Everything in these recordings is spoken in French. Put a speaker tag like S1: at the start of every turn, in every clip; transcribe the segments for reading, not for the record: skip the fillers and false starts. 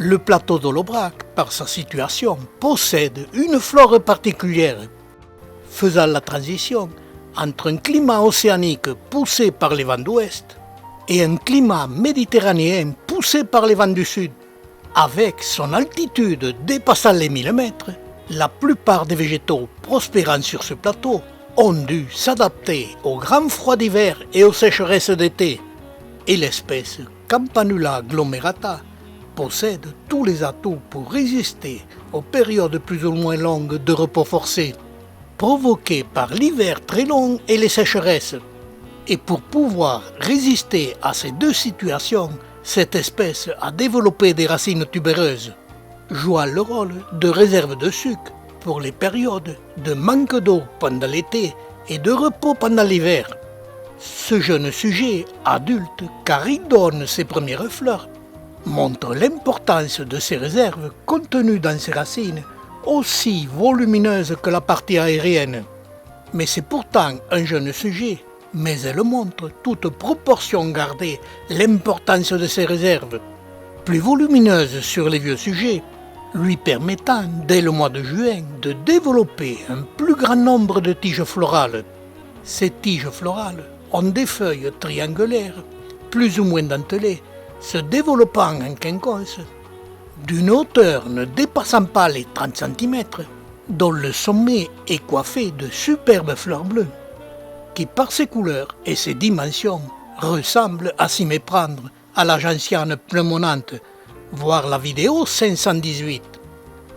S1: Le plateau d'Holobrac, par sa situation, possède une flore particulière, faisant la transition entre un climat océanique poussé par les vents d'ouest et un climat méditerranéen poussé par les vents du sud. Avec son altitude dépassant les 1000 mètres, la plupart des végétaux prospérant sur ce plateau ont dû s'adapter aux grands froids d'hiver et aux sécheresses d'été. Et l'espèce Campanula glomerata possède tous les atouts pour résister aux périodes plus ou moins longues de repos forcé, provoquées par l'hiver très long et les sécheresses. Et pour pouvoir résister à ces deux situations, cette espèce a développé des racines tubéreuses, jouant le rôle de réserve de sucre pour les périodes de manque d'eau pendant l'été et de repos pendant l'hiver. Ce jeune sujet, adulte, car il donne ses premières fleurs, montre l'importance de ces réserves contenues dans ses racines, aussi volumineuses que la partie aérienne. Mais c'est pourtant un jeune sujet, mais elle montre, toute proportion gardée, l'importance de ces réserves, plus volumineuses sur les vieux sujets, lui permettant, dès le mois de juin, de développer un plus grand nombre de tiges florales. Ces tiges florales ont des feuilles triangulaires, plus ou moins dentelées, se développant en quinconce, d'une hauteur ne dépassant pas les 30 cm, dont le sommet est coiffé de superbes fleurs bleues, qui par ses couleurs et ses dimensions ressemblent à s'y méprendre à la gentiane pneumonnante, voir la vidéo 518.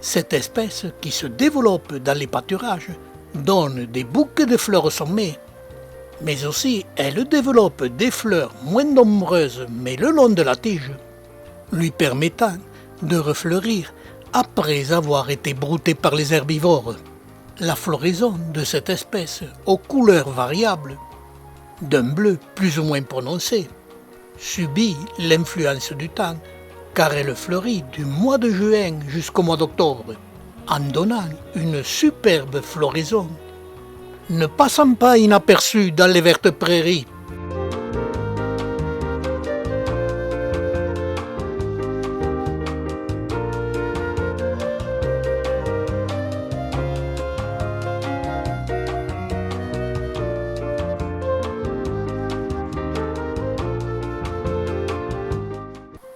S1: Cette espèce, qui se développe dans les pâturages, donne des bouquets de fleurs au sommet, mais aussi elle développe des fleurs moins nombreuses mais le long de la tige, lui permettant de refleurir après avoir été broutée par les herbivores. La floraison de cette espèce, aux couleurs variables, d'un bleu plus ou moins prononcé, subit l'influence du temps car elle fleurit du mois de juin jusqu'au mois d'octobre, en donnant une superbe floraison, ne passant pas inaperçue dans les vertes prairies.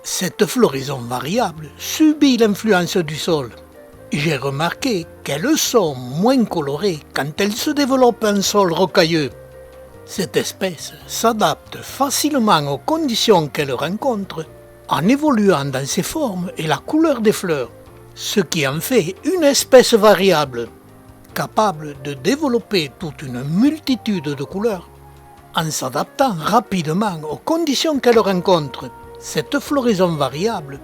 S1: Cette floraison variable subit l'influence du sol. J'ai remarqué qu'elles sont moins colorées quand elles se développent en sol rocailleux. Cette espèce s'adapte facilement aux conditions qu'elle rencontre en évoluant dans ses formes et la couleur des fleurs, ce qui en fait une espèce variable, capable de développer toute une multitude de couleurs en s'adaptant rapidement aux conditions qu'elle rencontre. Cette floraison variable,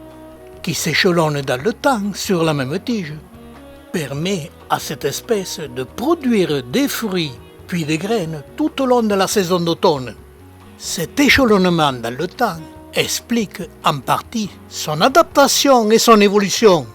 S1: qui s'échelonne dans le temps sur la même tige, permet à cette espèce de produire des fruits puis des graines tout au long de la saison d'automne. Cet échelonnement dans le temps explique en partie son adaptation et son évolution.